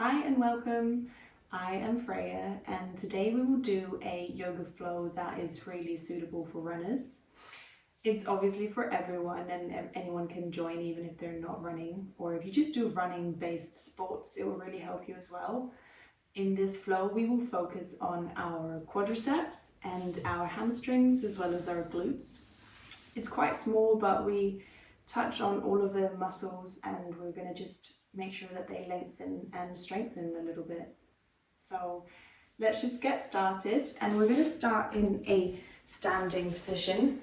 Hi and welcome. I am Freya and today we will do a yoga flow that is really suitable for runners. It's obviously for everyone and anyone can join even if they're not running, or if you just do running based sports, it will really help you as well. In this flow we will focus on our quadriceps and our hamstrings as well as our glutes. It's quite small, but we touch on all of the muscles and we're going to just make sure that they lengthen and strengthen a little bit. So let's just get started, and we're going to start in a standing position.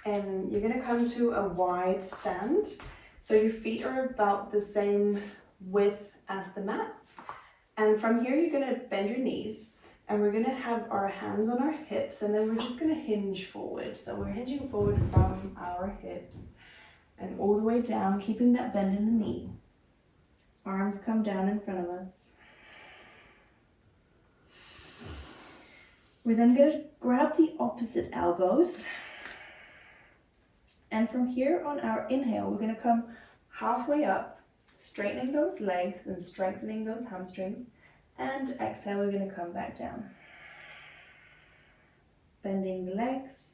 And you're going to come to a wide stand, so your feet are about the same width as the mat. And from here you're going to bend your knees, and we're going to have our hands on our hips, and then we're just going to hinge forward. So we're hinging forward from our hips and all the way down, keeping that bend in the knee. Arms come down in front of us. We're then going to grab the opposite elbows. And from here on our inhale, we're going to come halfway up, straightening those legs and strengthening those hamstrings. And exhale, we're going to come back down. Bending the legs.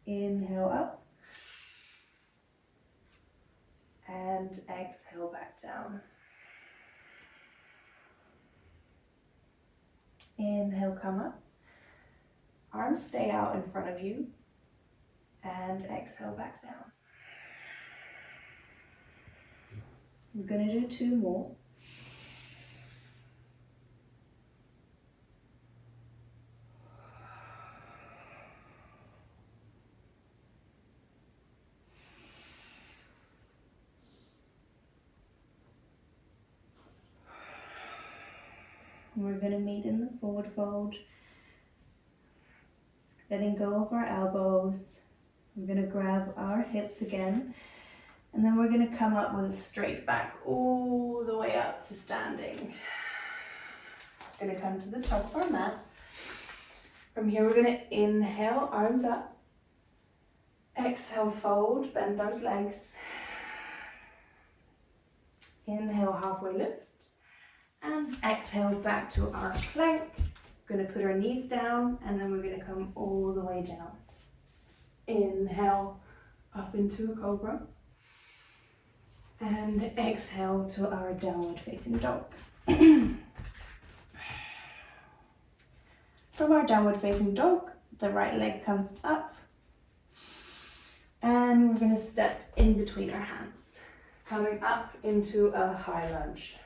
Inhale up. And exhale back down. Inhale, come up. Arms stay out in front of you. And exhale back down. We're going to do 2 more. We're going to meet in the forward fold, letting go of our elbows. We're going to grab our hips again, and then we're going to come up with a straight back all the way up to standing. We're going to come to the top of our mat. From here we're going to inhale, arms up. Exhale, fold, bend those legs. Inhale, halfway lift. And exhale back to our plank. We're going to put our knees down, and then we're going to come all the way down. Inhale up into a cobra. And exhale to our downward facing dog. From our downward facing dog, the right leg comes up. And we're going to step in between our hands, coming up into a high lunge.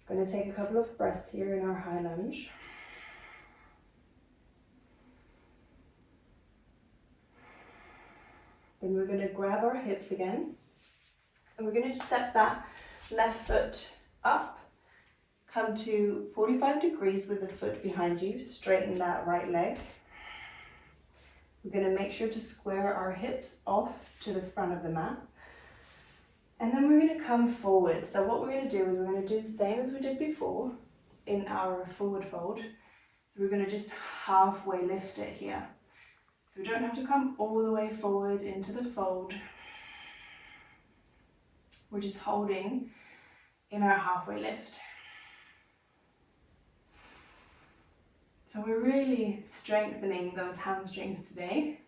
Going to take a couple of breaths here in our high lunge. Then we're going to grab our hips again, and we're going to step that left foot up, come to 45 degrees with the foot behind you, straighten that right leg. We're going to make sure to square our hips off to the front of the mat. And then we're going to come forward. So what we're going to do is we're going to do the same as we did before in our forward fold. So we're going to just halfway lift it here. So we don't have to come all the way forward into the fold. We're just holding in our halfway lift. So we're really strengthening those hamstrings today.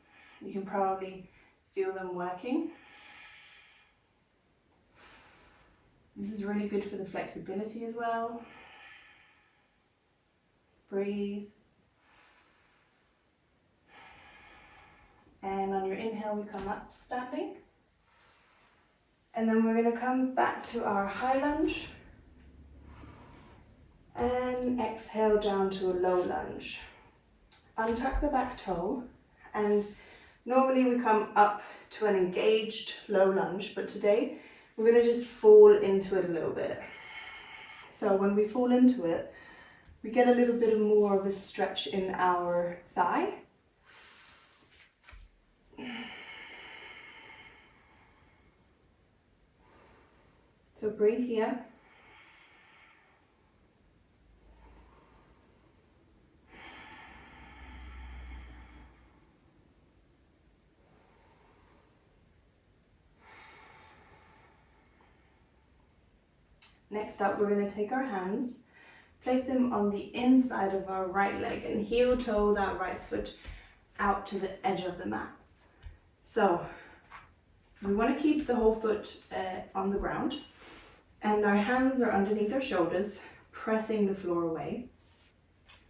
You can probably feel them working. This is really good for the flexibility as well. Breathe. And on your inhale, we come up to standing. And then we're going to come back to our high lunge. And exhale down to a low lunge. Untuck the back toe. And normally we come up to an engaged low lunge, but today we're going to just fall into it a little bit. So when we fall into it, we get a little bit more of a stretch in our thigh. So breathe here. Next up, we're going to take our hands, place them on the inside of our right leg and heel toe that right foot out to the edge of the mat. So we want to keep the whole foot on the ground, and our hands are underneath our shoulders, pressing the floor away.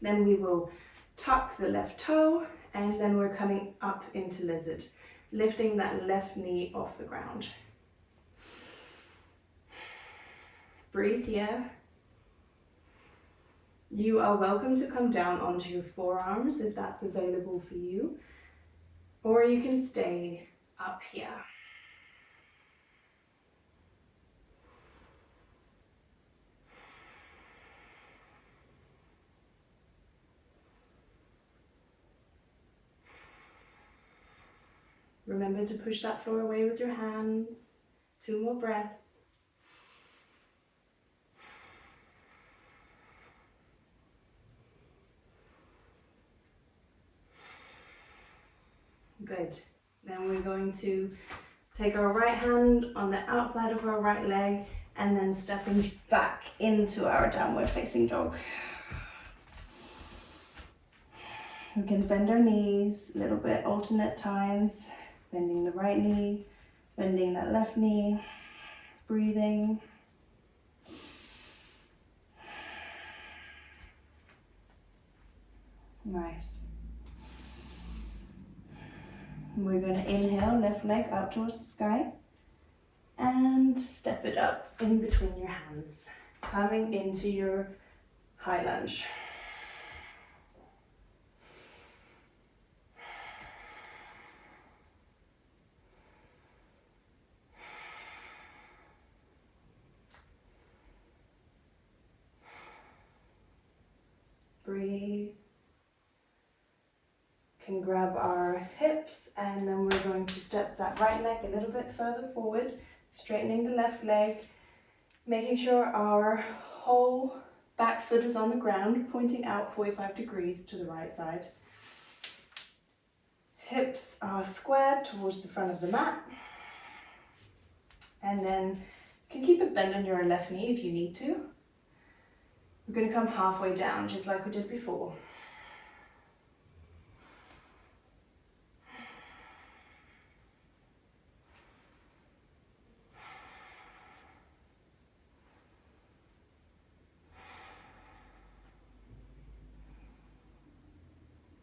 Then we will tuck the left toe, and then we're coming up into lizard, lifting that left knee off the ground. Breathe here. You are welcome to come down onto your forearms if that's available for you, or you can stay up here. Remember to push that floor away with your hands. 2 more breaths. Good. Then we're going to take our right hand on the outside of our right leg and then stepping back into our downward facing dog. We can bend our knees a little bit, alternate times, bending the right knee, bending that left knee, breathing. Nice. We're going to inhale, left leg out towards the sky, and step it up in between your hands, coming into your high lunge. Breathe. Can grab our hips, and then we're going to step that right leg a little bit further forward, straightening the left leg, making sure our whole back foot is on the ground, pointing out 45 degrees to the right side. Hips are squared towards the front of the mat, and then you can keep it bent on your left knee if you need to. We're going to come halfway down, just like we did before.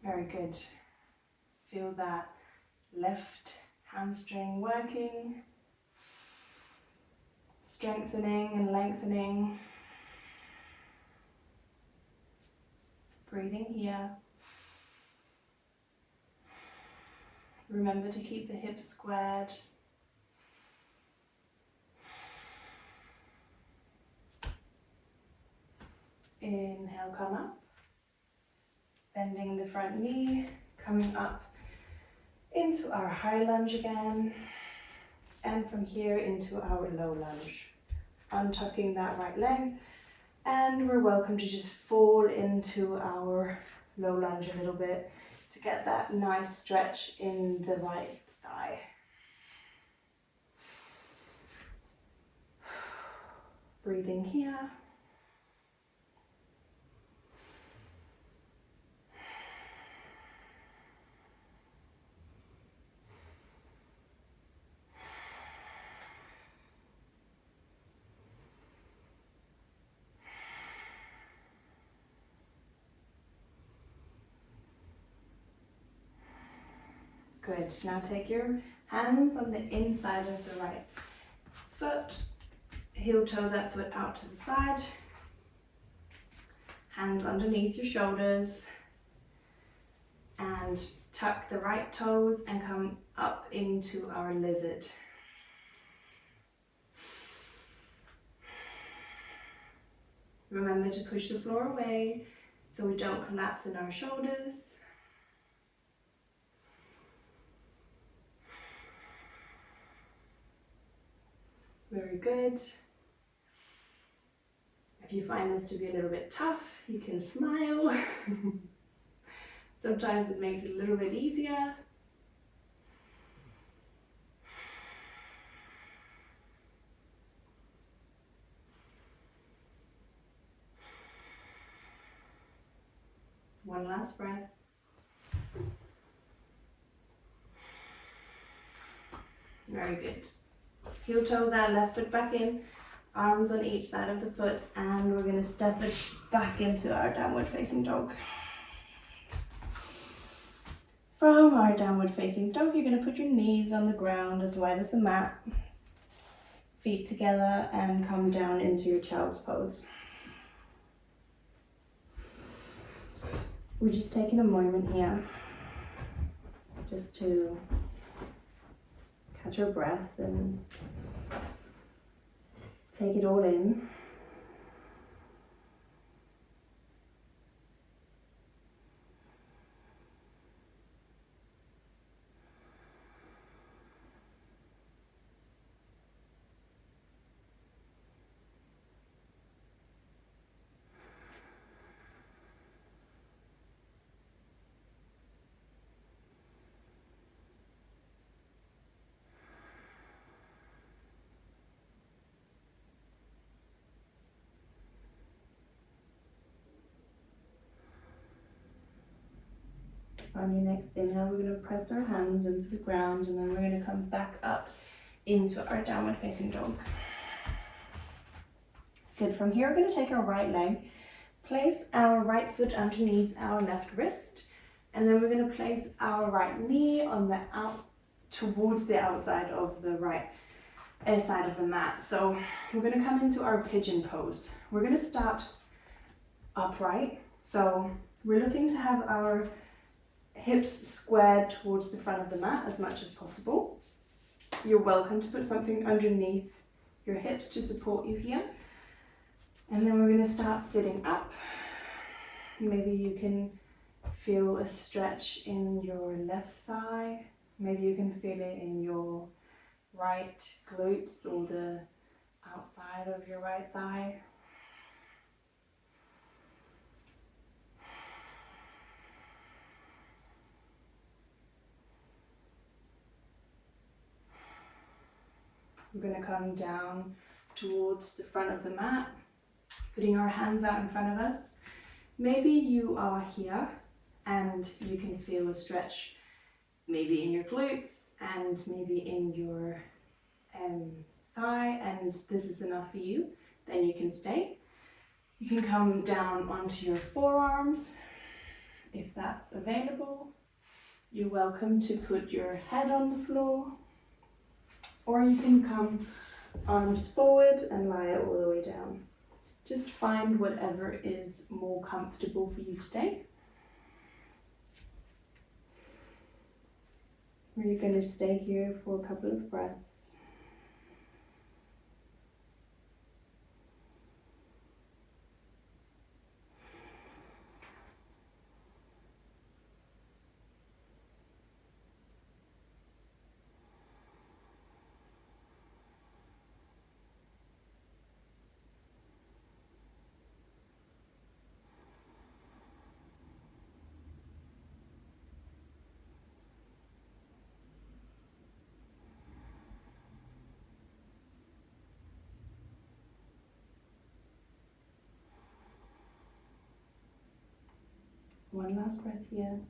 Very good. Feel that left hamstring working, strengthening and lengthening. Breathing here. Remember to keep the hips squared. Inhale, come up. Bending the front knee, coming up into our high lunge again, and from here into our low lunge. Untucking that right leg, and we're welcome to just fall into our low lunge a little bit to get that nice stretch in the right thigh. Breathing here. Good. Now take your hands on the inside of the right foot. Heel toe that foot out to the side. Hands underneath your shoulders. And tuck the right toes and come up into our lizard. Remember to push the floor away so we don't collapse in our shoulders. Very good. If you find this to be a little bit tough, you can smile. Sometimes it makes it a little bit easier. One last breath. Very good. Heel toe that left foot back in, arms on each side of the foot, and we're going to step it back into our downward facing dog. From our downward facing dog, you're going to put your knees on the ground as wide as the mat, feet together, and come down into your child's pose. We're just taking a moment here just to catch our breath and take it all in. On your next inhale, we're going to press our hands into the ground, and then we're going to come back up into our downward facing dog. Good. From here, we're going to take our right leg, place our right foot underneath our left wrist, and then we're going to place our right knee on the towards the outside of the right side of the mat. So we're going to come into our pigeon pose. We're going to start upright. So we're looking to have our hips squared towards the front of the mat as much as possible. You're welcome to put something underneath your hips to support you here. And then we're going to start sitting up. Maybe you can feel a stretch in your left thigh. Maybe you can feel it in your right glutes or the outside of your right thigh. We're going to come down towards the front of the mat, putting our hands out in front of us. Maybe you are here and you can feel a stretch maybe in your glutes and maybe in your thigh, and this is enough for you. Then you can stay. You can come down onto your forearms if that's available. You're welcome to put your head on the floor, or you can come arms forward and lie it all the way down. Just find whatever is more comfortable for you today. We're going to stay here for a couple of breaths. One last breath here.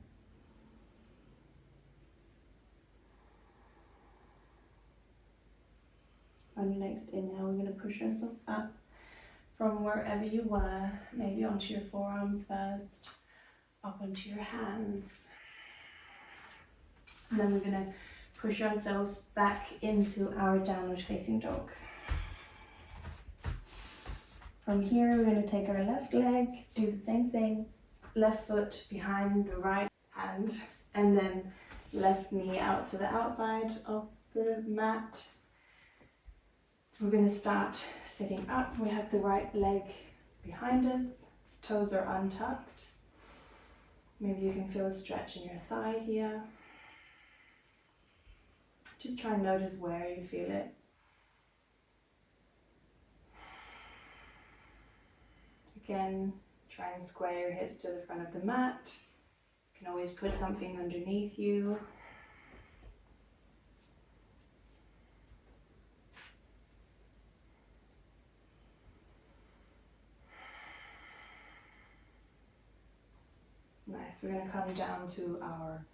On your next inhale, we're going to push ourselves up from wherever you were, maybe onto your forearms first, up onto your hands. And then we're going to push ourselves back into our downward facing dog. From here, we're going to take our left leg, do the same thing, left foot behind the right hand, and then left knee out to the outside of the mat. We're going to start sitting up. We have the right leg behind us, toes are untucked. Maybe you can feel a stretch in your thigh here. Just try and notice where you feel it. Again, try and square your hips to the front of the mat. You can always put something underneath you. Nice. Next, we're going to come down to our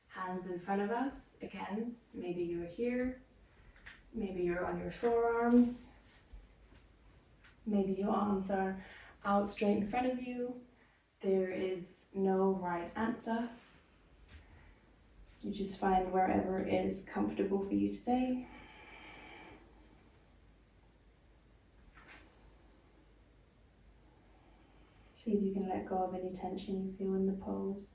hands in front of us. Again, maybe you're here, maybe you're on your forearms, maybe your arms are out straight in front of you. There is no right answer. You just find wherever is comfortable for you today. See if you can let go of any tension you feel in the pose.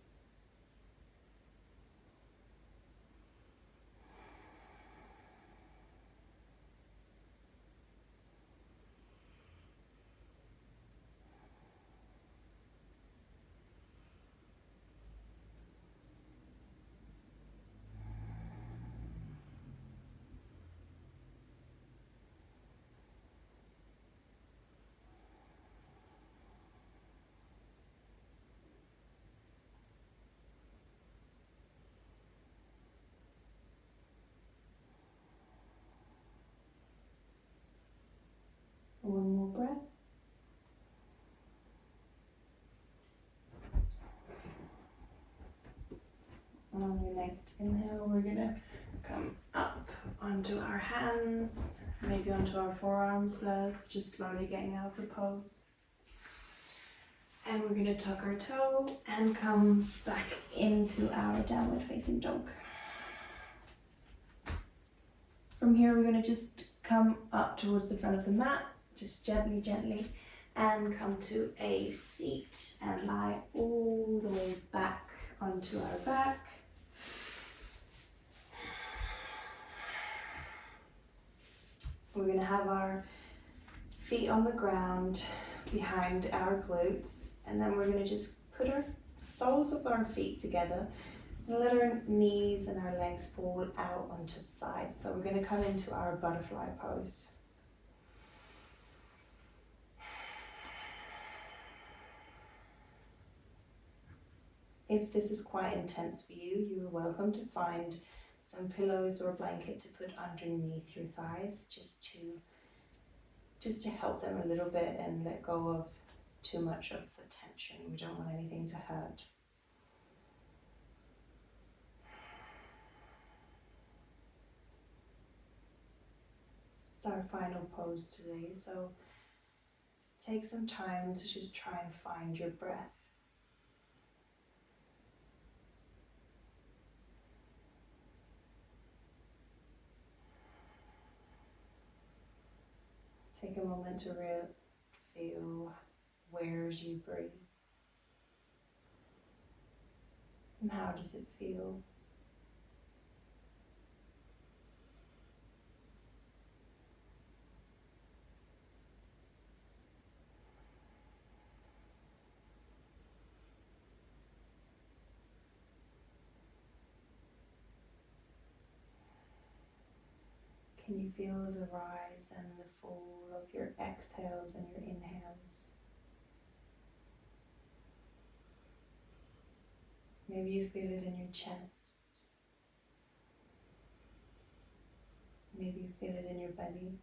One more breath. On your next inhale, we're gonna come up onto our hands, maybe onto our forearms first, just slowly getting out of the pose. And we're gonna tuck our toe and come back into our downward facing dog. From here, we're gonna just come up towards the front of the mat, just gently, gently, and come to a seat and lie all the way back onto our back. We're going to have our feet on the ground behind our glutes, and then we're going to just put our soles of our feet together and let our knees and our legs fall out onto the side. So we're going to come into our butterfly pose. If this is quite intense for you, you are welcome to find some pillows or a blanket to put underneath your thighs just to help them a little bit and let go of too much of the tension. We don't want anything to hurt. It's our final pose today, so take some time to just try and find your breath. Take a moment to feel where you breathe. And how does it feel? Can you feel the rise and the fall of your exhales and your inhales? Maybe you feel it in your chest. Maybe you feel it in your belly.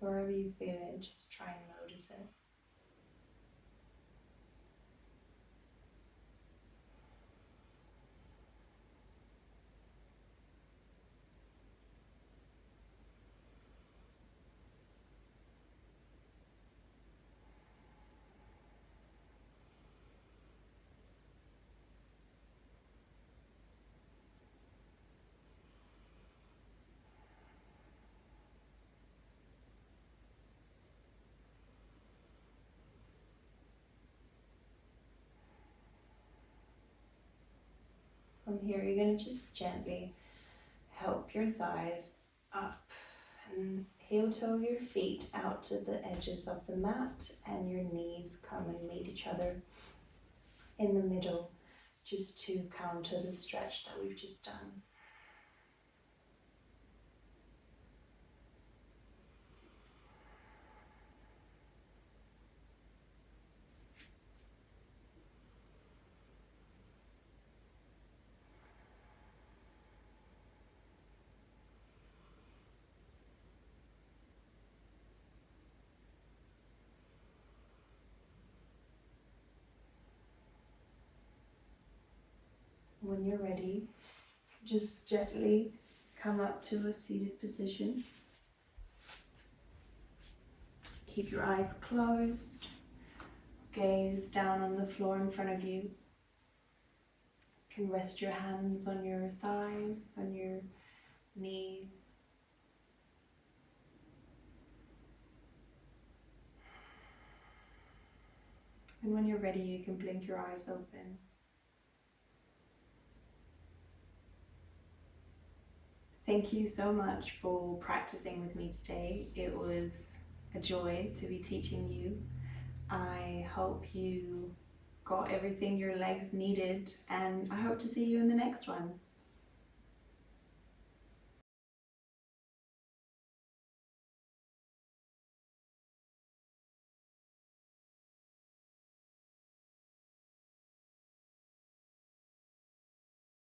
Wherever you feel it, just try and notice it. From here, you're going to just gently help your thighs up and heel-toe your feet out to the edges of the mat, and your knees come and meet each other in the middle, just to counter the stretch that we've just done. when you're ready, just gently come up to a seated position. Keep your eyes closed. Gaze down on the floor in front of you. You can rest your hands on your thighs, on your knees. And when you're ready, you can blink your eyes open. Thank you so much for practicing with me today. It was a joy to be teaching you. I hope you got everything your legs needed, and I hope to see you in the next one.